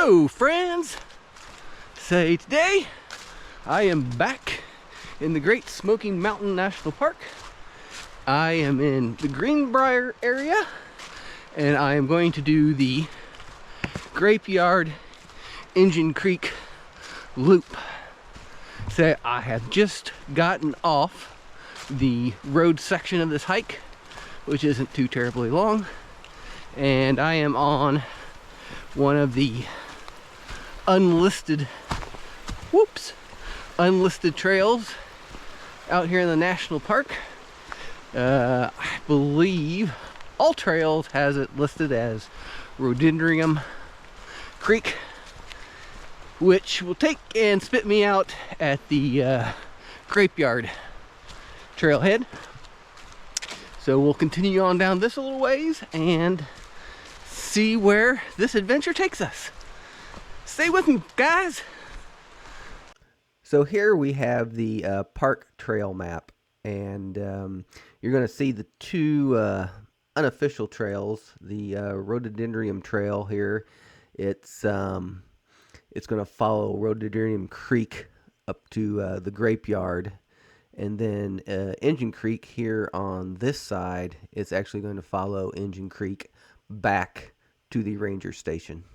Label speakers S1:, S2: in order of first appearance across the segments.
S1: Hello friends! So today I am back in the Great Smoky Mountain National Park. I am in the Greenbrier area and I am going to do the Grapeyard Engine Creek loop. So I have just gotten off the road section of this hike, which isn't too terribly long, and I am on one of the unlisted trails out here in the national park. I believe All Trails has it listed as Rhododendron Creek, which will take and spit me out at the Grapeyard trailhead. So we'll continue on down this a little ways and see where this adventure takes us. Stay with me, guys. So here we have the park trail map, and you're going to see the two unofficial trails. The Rhododendron Trail here, it's going to follow Rhododendron Creek up to the Grapeyard, and then Engine Creek here on this side, it's actually going to follow Engine Creek back to the ranger station.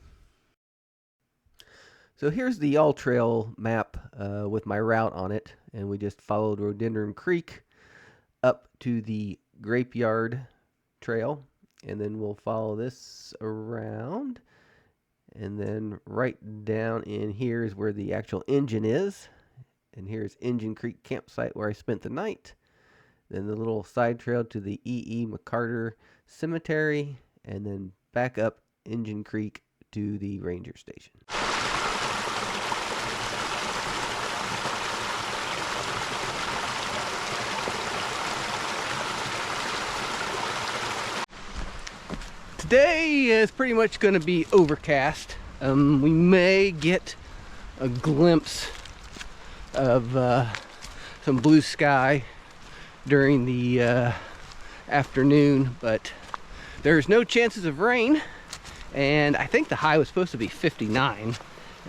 S1: So here's the All Trail map with my route on it, and we just followed Rhododendron Creek up to the Grapeyard Trail, and then we'll follow this around, and then right down in here is where the actual engine is, and here's Engine Creek campsite where I spent the night. Then the little side trail to the E.E. McCarter Cemetery, and then back up Engine Creek to the ranger station. Today is pretty much going to be overcast. We may get a glimpse of some blue sky during the afternoon, but there's no chances of rain, and I think the high was supposed to be 59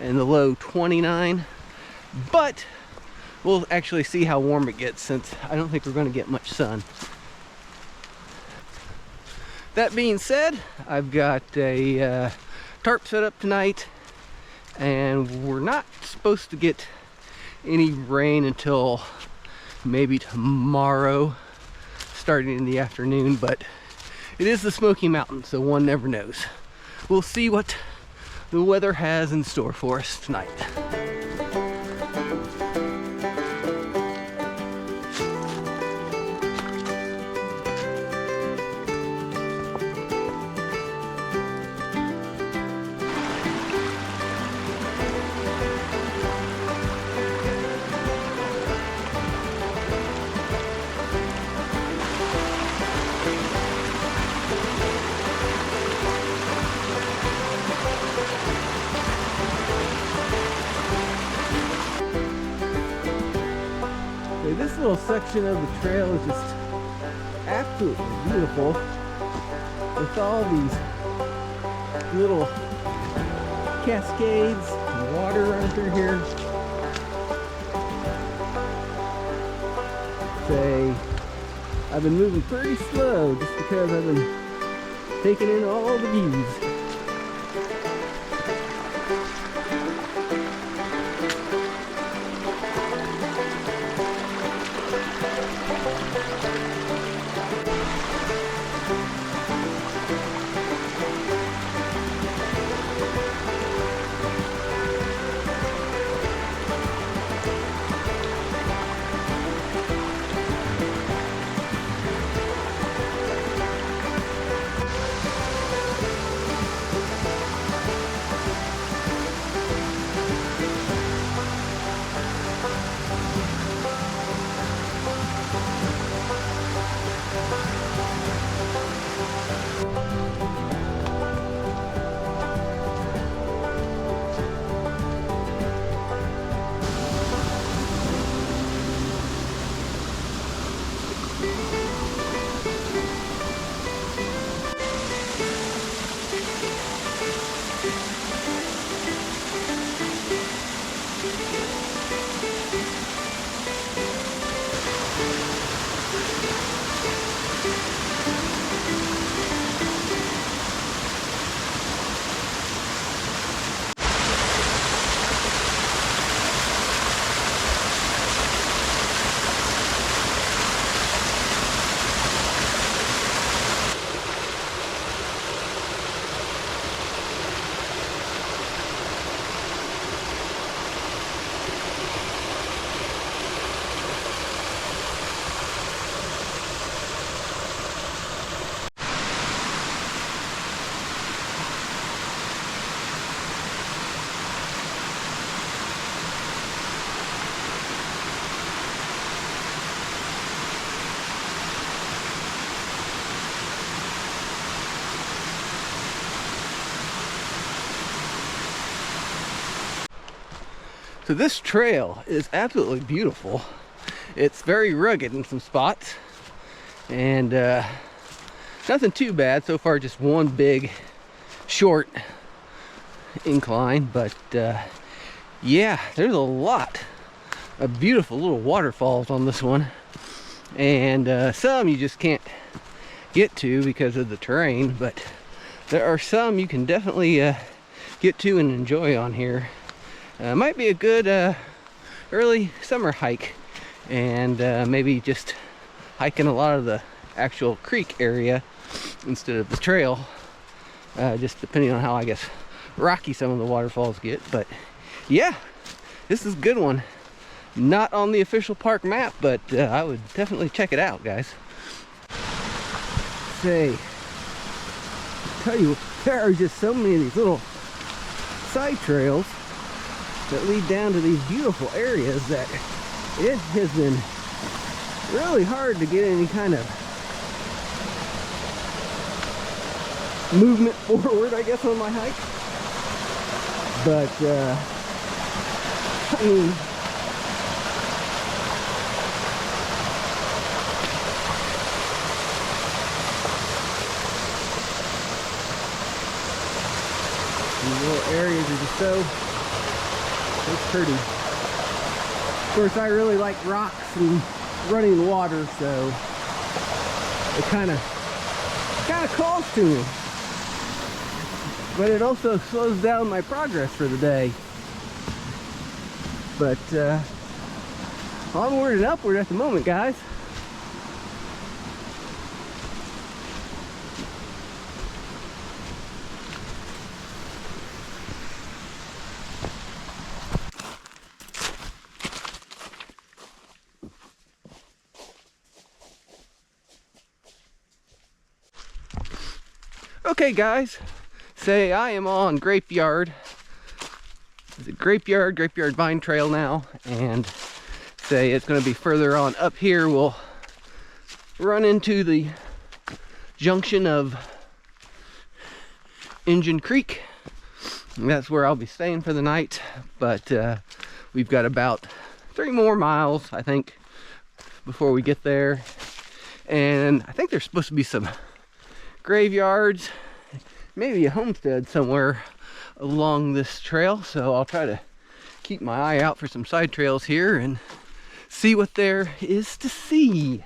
S1: and the low 29, but we'll actually see how warm it gets, since I don't think we're going to get much sun. That being said, I've got a tarp set up tonight, and we're not supposed to get any rain until maybe tomorrow, starting in the afternoon, but it is the Smoky Mountains, so one never knows. We'll see what the weather has in store for us tonight. This little section of the trail is just absolutely beautiful, with all these little cascades and water running through here. I've been moving pretty slow just because I've been taking in all the views. So this trail is absolutely beautiful. It's very rugged in some spots, and nothing too bad so far, just one big short incline, but yeah, there's a lot of beautiful little waterfalls on this one, and some you just can't get to because of the terrain, but there are some you can definitely get to and enjoy on here. Might be a good early summer hike, and maybe just hiking a lot of the actual creek area instead of the trail, just depending on how, I guess, rocky some of the waterfalls get. But yeah, this is a good one. Not on the official park map, but I would definitely check it out, guys. Say, I tell you, there are just so many of these little side trails that lead down to these beautiful areas that it has been really hard to get any kind of movement forward, I guess, on my hike. But I mean, these little areas are just so pretty. Of course, I really like rocks and running water, so it kind of calls to me. But it also slows down my progress for the day. But onward and upward at the moment, guys. Okay, guys, say I am on Grapeyard. Is it Grapeyard? Grapeyard Vine Trail now, and say it's going to be further on up here. We'll run into the junction of Engine Creek, and that's where I'll be staying for the night. But we've got about 3 more miles, I think, before we get there. And I think there's supposed to be some graveyards, maybe a homestead somewhere along this trail, so I'll try to keep my eye out for some side trails here and see what there is to see.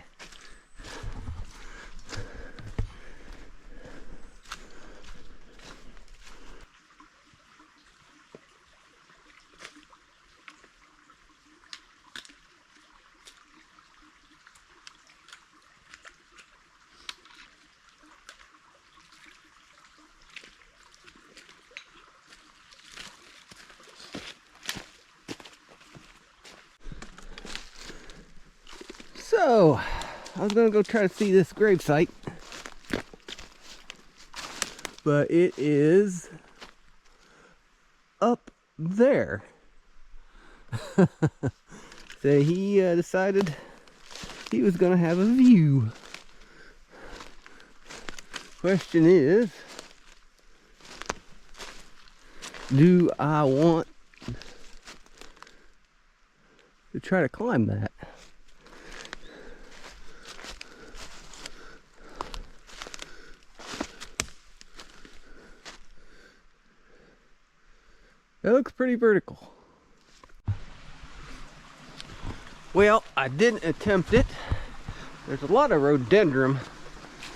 S1: So, I was gonna go try to see this grave site, but it is up there. So he decided he was gonna have a view. Question is, do I want to try to climb that? It looks pretty vertical. Well, I didn't attempt it. There's a lot of rhododendron,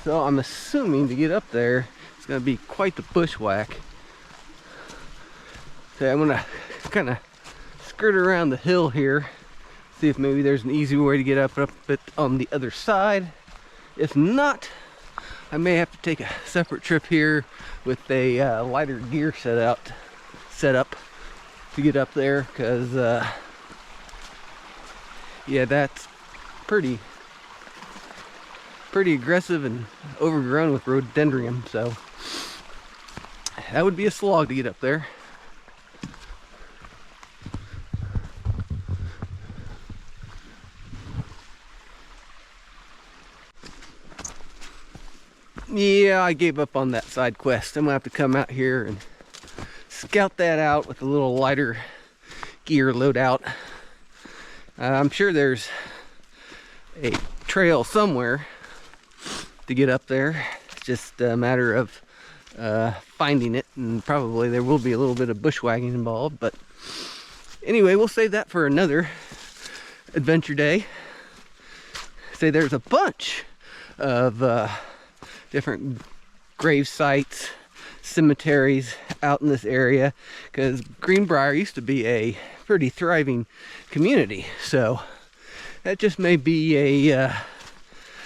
S1: so I'm assuming to get up there, it's going to be quite the bushwhack. So I'm going to kind of skirt around the hill here, see if maybe there's an easy way to get up it on the other side. If not, I may have to take a separate trip here with a lighter gear set up to get up there, because yeah, that's pretty aggressive and overgrown with rhododendron, so that would be a slog to get up there. Yeah, I gave up on that side quest. I'm gonna have to come out here and scout that out with a little lighter skier loadout. I'm sure there's a trail somewhere to get up there. It's just a matter of finding it, and probably there will be a little bit of bushwhacking involved, but anyway, we'll save that for another adventure day. Say there's a bunch of different grave sites, cemeteries out in this area, because Greenbrier used to be a pretty thriving community, so that just may be a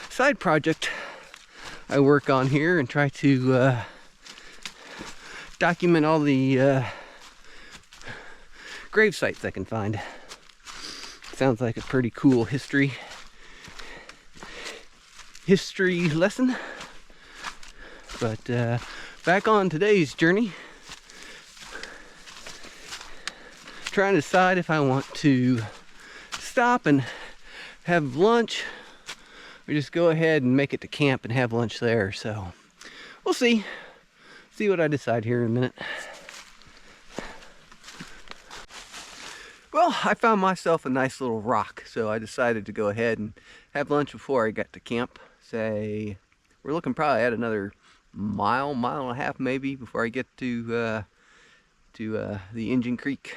S1: side project I work on here and try to document all the grave sites I can find. Sounds like a pretty cool history lesson. But back on today's journey, trying to decide if I want to stop and have lunch or just go ahead and make it to camp and have lunch there. So we'll see what I decide here in a minute. Well, I found myself a nice little rock, so I decided to go ahead and have lunch before I got to camp. Say, we're looking probably at another mile and a half maybe before I get to the Indian Creek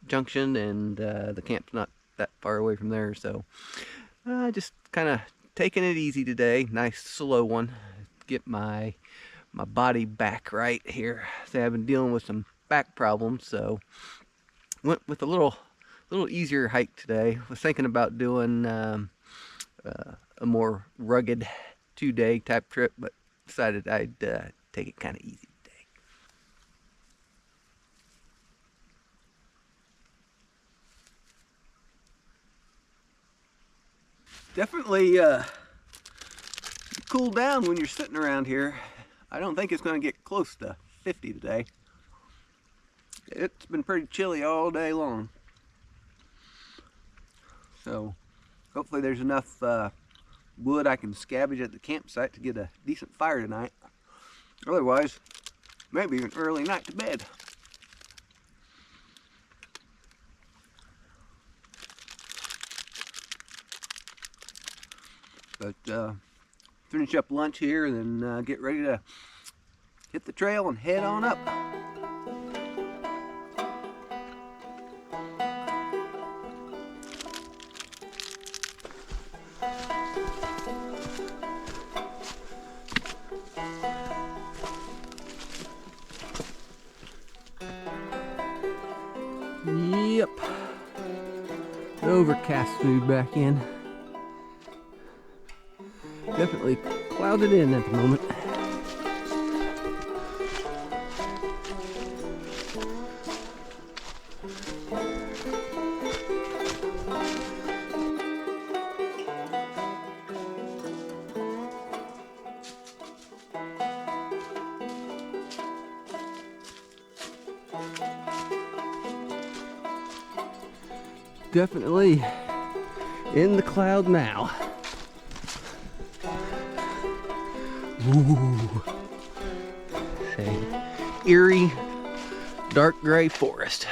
S1: Junction, and the camp's not that far away from there. So just kind of taking it easy today, nice slow one. Get my body back right here. Say, I've been dealing with some back problems, so went with a little easier hike today. Was thinking about doing a more rugged 2-day type trip, but decided I'd take it kind of easy today. Definitely cool down when you're sitting around here. I don't think it's going to get close to 50 today. It's been pretty chilly all day long. So hopefully there's enough wood I can scavenge at the campsite to get a decent fire tonight. Otherwise, maybe an early night to bed. But finish up lunch here and then get ready to hit the trail and head on up. Yep, the overcast moved back in. Definitely clouded in at the moment. Definitely in the cloud now. Ooh. Say, eerie, dark gray forest.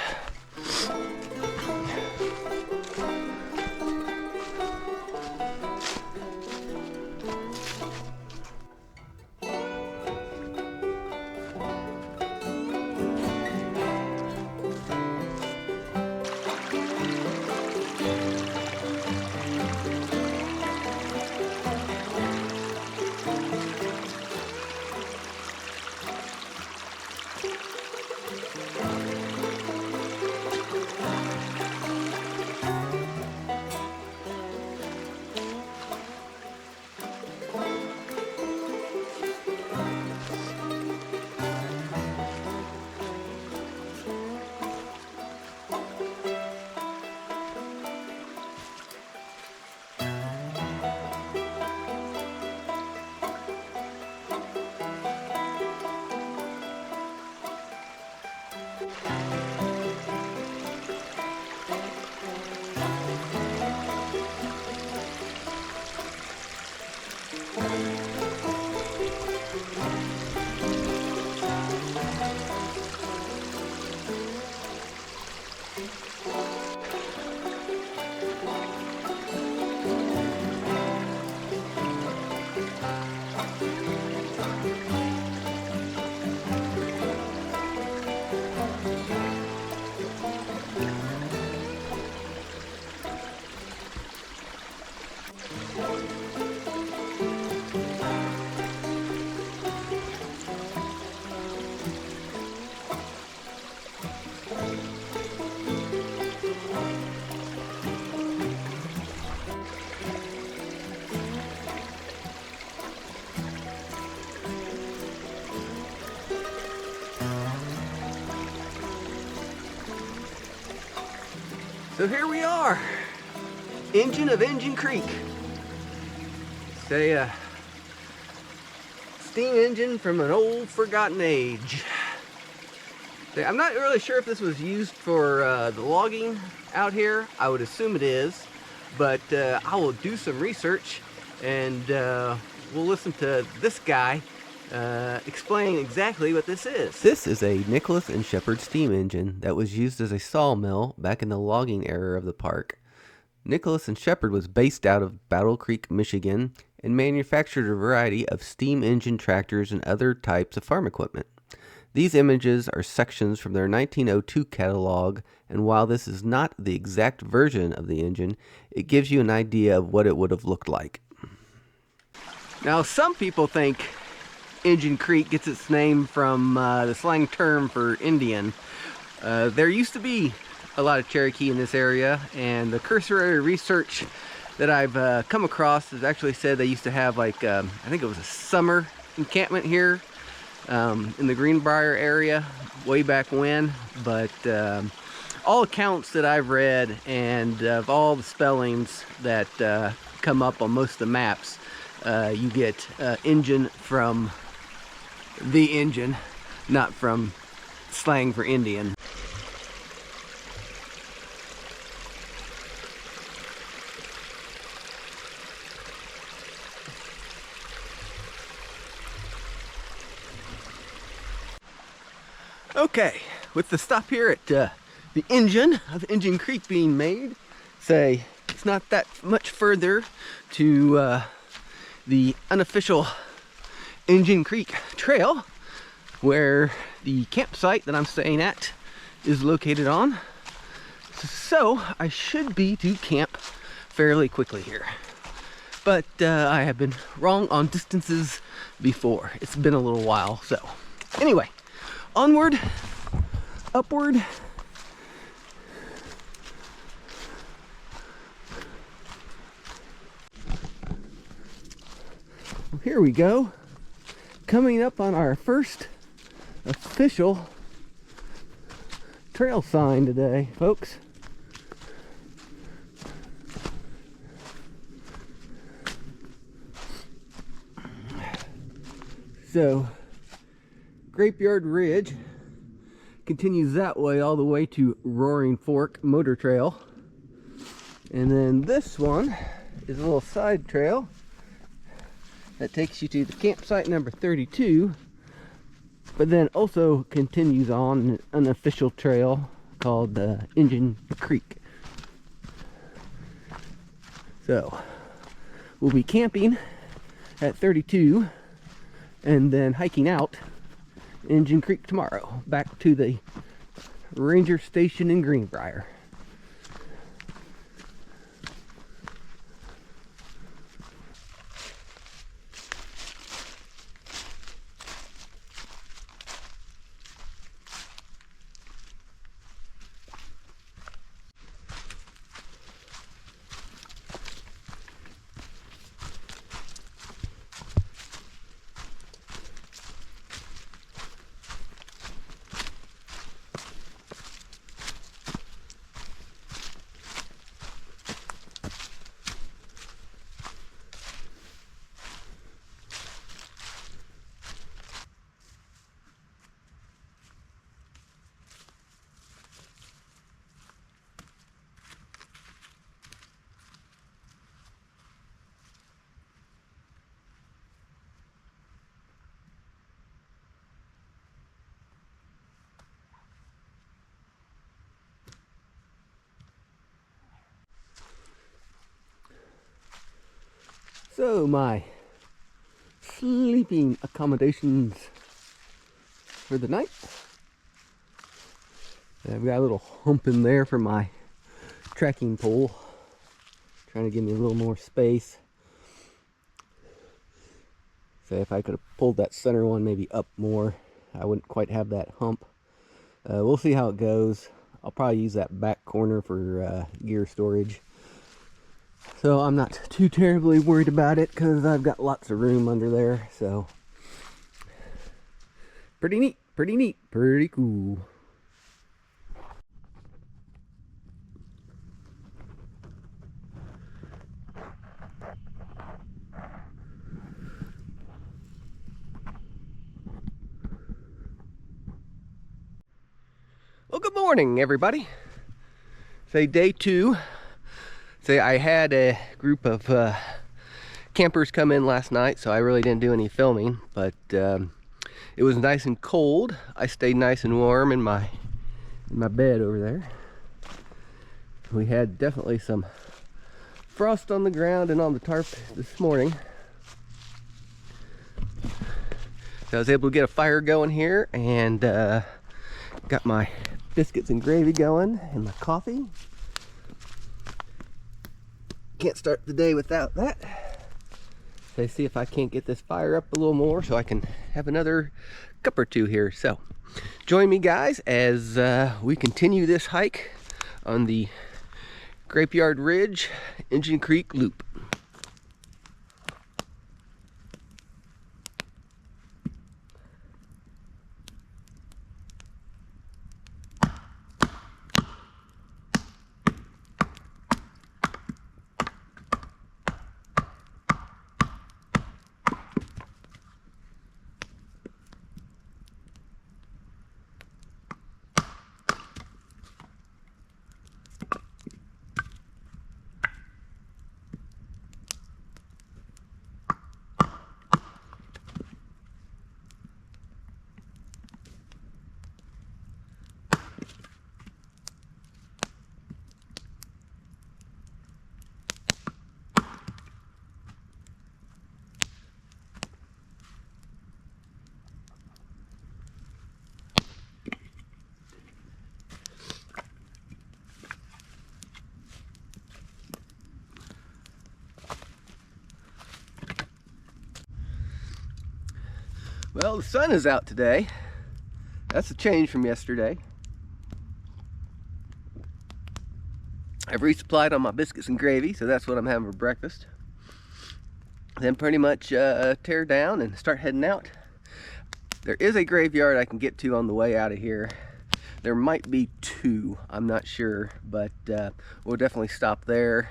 S1: So here we are, engine of Engine Creek. It's a steam engine from an old forgotten age. I'm not really sure if this was used for the logging out here. I would assume it is, but I will do some research and we'll listen to this guy explain exactly what this is. This is a Nicholas and Shepard steam engine that was used as a sawmill back in the logging era of the park. Nicholas and Shepard was based out of Battle Creek, Michigan, and manufactured a variety of steam engine tractors and other types of farm equipment. These images are sections from their 1902 catalog, and while this is not the exact version of the engine, it gives you an idea of what it would have looked like. Now, some people think Engine Creek gets its name from the slang term for Indian. There used to be a lot of Cherokee in this area, and the cursory research that I've come across has actually said they used to have like, I think it was a summer encampment here in the Greenbrier area way back when, but all accounts that I've read and of all the spellings that come up on most of the maps, you get engine from the engine, not from slang for Indian. Okay, with the stop here at the engine of Engine Creek being made, say it's not that much further to the unofficial Engine Creek Trail, where the campsite that I'm staying at is located on. So I should be to camp fairly quickly here. But I have been wrong on distances before. It's been a little while, so anyway, onward, upward. Well, here we go. Coming up on our first official trail sign today, folks. So, Grapeyard Ridge continues that way all the way to Roaring Fork Motor Trail. And then this one is a little side trail that takes you to the campsite number 32, but then also continues on an unofficial trail called Engine Creek. So we'll be camping at 32 and then hiking out Engine Creek tomorrow, back to the ranger station in Greenbrier. So my sleeping accommodations for the night. I've got a little hump in there for my trekking pole, trying to give me a little more space. Say if I could have pulled that center one maybe up more, I wouldn't quite have that hump. We'll see how it goes. I'll probably use that back corner for gear storage. So I'm not too terribly worried about it because I've got lots of room under there. So pretty neat, pretty neat, pretty cool. Well, good morning, everybody. Say day 2. Say I had a group of campers come in last night, so I really didn't do any filming, but it was nice and cold. I stayed nice and warm in my bed over there. We had definitely some frost on the ground and on the tarp this morning. So I was able to get a fire going here, and got my biscuits and gravy going and my coffee. Can't start the day without that. So see if I can't get this fire up a little more so I can have another cup or two here. So join me, guys, as we continue this hike on the Grapeyard Ridge Engine Creek Loop. Well, the sun is out today. That's a change from yesterday. I've resupplied on my biscuits and gravy, so that's what I'm having for breakfast. Then pretty much tear down and start heading out. There is a graveyard I can get to on the way out of here. There might be 2, I'm not sure, but we'll definitely stop there.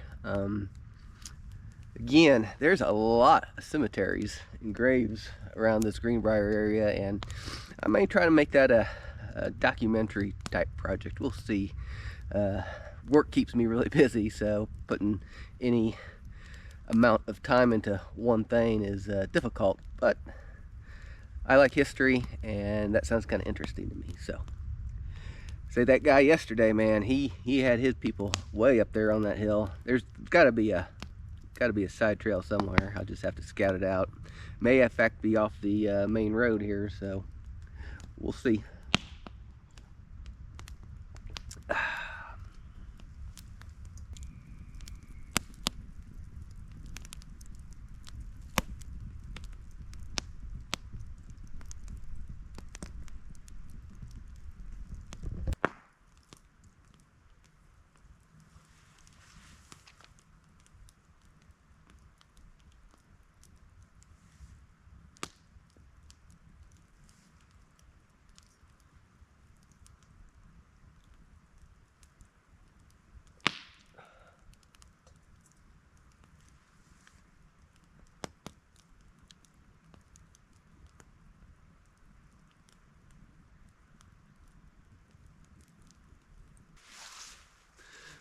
S1: Again, there's a lot of cemeteries and graves around this Greenbrier area, and I may try to make that a documentary type project. We'll see. Work keeps me really busy, so putting any amount of time into one thing is difficult, but I like history, and that sounds kind of interesting to me. So say that guy yesterday, man, he had his people way up there on that hill. There's got to be a side trail somewhere. I'll just have to scout it out. May in fact be off the main road here, so we'll see.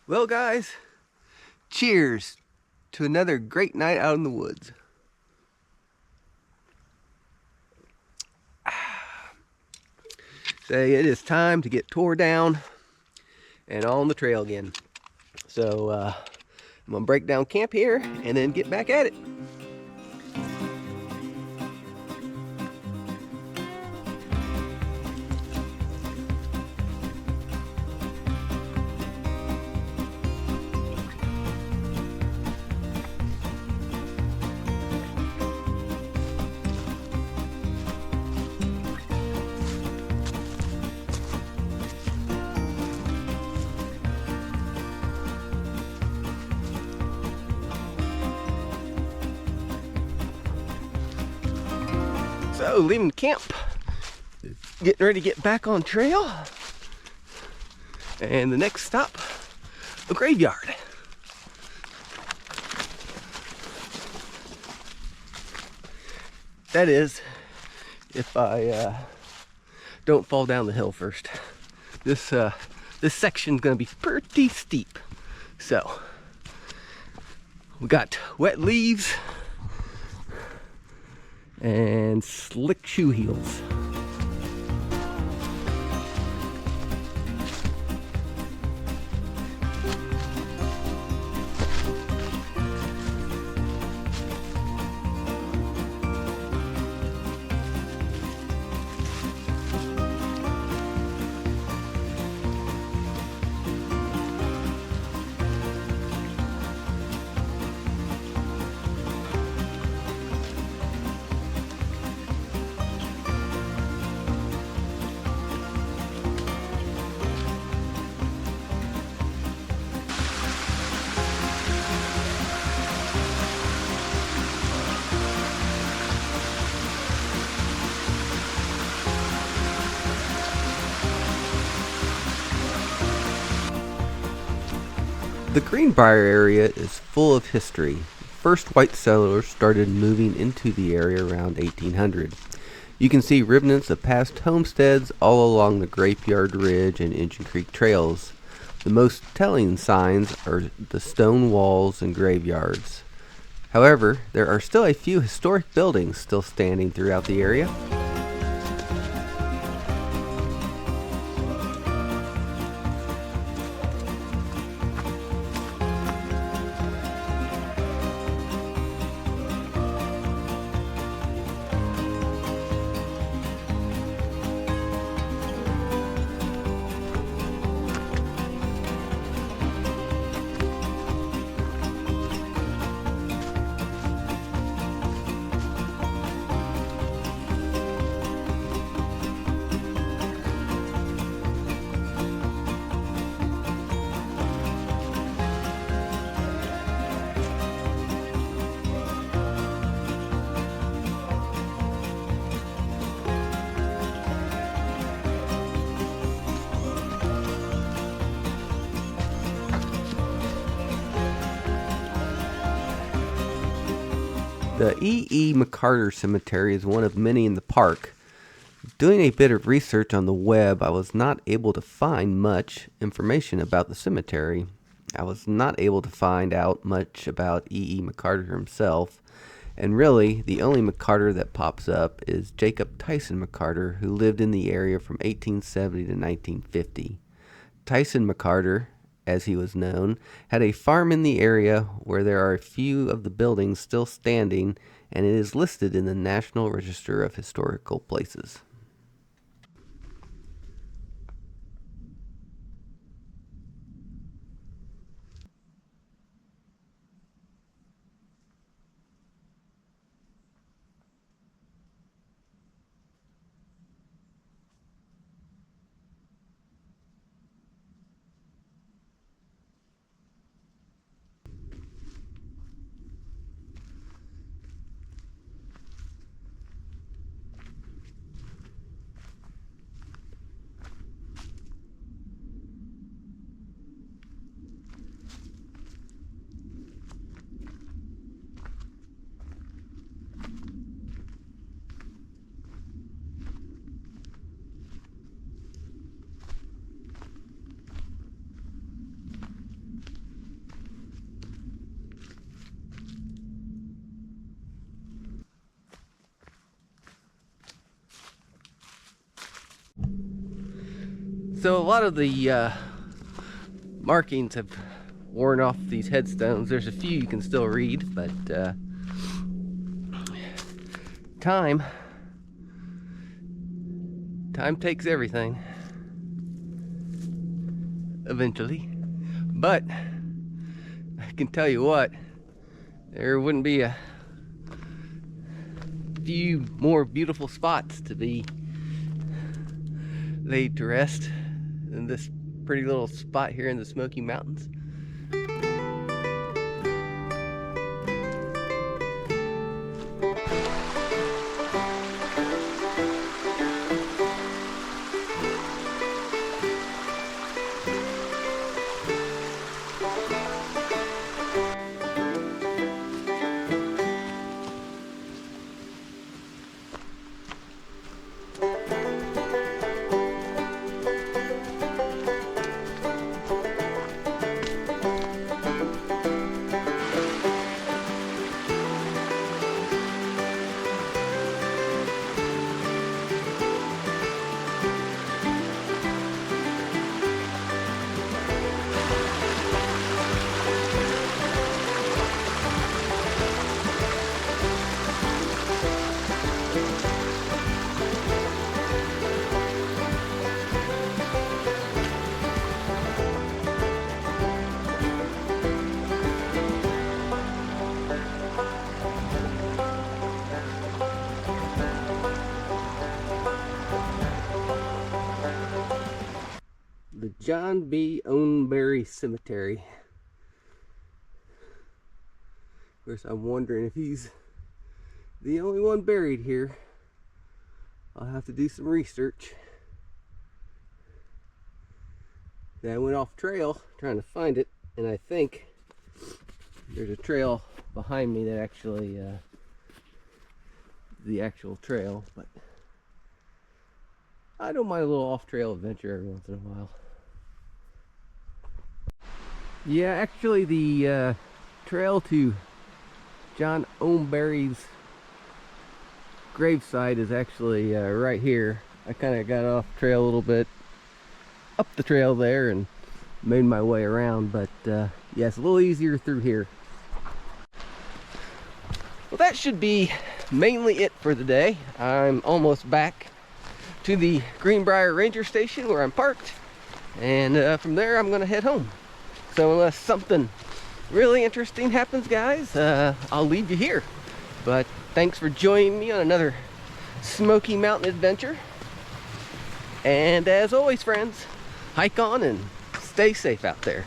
S1: Well, guys, cheers to another great night out in the woods. Say it is time to get tore down and on the trail again. So I'm gonna break down camp here and then get back at it. So, leaving camp, getting ready to get back on trail, and the next stop, a graveyard. That is, if I don't fall down the hill first. This section's gonna be pretty steep. So, we got wet leaves and slick shoe heels. The Greenbrier area is full of history. First white settlers started moving into the area around 1800. You can see remnants of past homesteads all along the Grapeyard Ridge and Engine Creek trails. The most telling signs are the stone walls and graveyards. However, there are still a few historic buildings still standing throughout the area. The E. McCarter Cemetery is one of many in the park. Doing a bit of research on the web, I was not able to find much information about the cemetery. I was not able to find out much about E. McCarter himself, and really, the only McCarter that pops up is Jacob Tyson McCarter, who lived in the area from 1870 to 1950. Tyson McCarter, as he was known, had a farm in the area where there are a few of the buildings still standing, and it is listed in the National Register of Historical Places. So a lot of the markings have worn off these headstones. There's a few you can still read, but time takes everything eventually. But I can tell you what, there wouldn't be a few more beautiful spots to be laid to rest than this pretty little spot here in the Smoky Mountains. John B. Owenberry Cemetery. Of course, I'm wondering if he's the only one buried here. I'll have to do some research. I went off trail trying to find it, and I think there's a trail behind me that actually the actual trail, but I don't mind a little off-trail adventure every once in a while. Yeah, actually the trail to John Owenberry's gravesite is actually right here. I kind of got off trail a little bit, up the trail there, and made my way around, but yeah, it's a little easier through here. Well, that should be mainly it for the day. I'm almost back to the Greenbrier Ranger Station where I'm parked, and from there I'm gonna head home. So unless something really interesting happens, guys, I'll leave you here. But thanks for joining me on another Smoky Mountain adventure. And as always, friends, hike on and stay safe out there.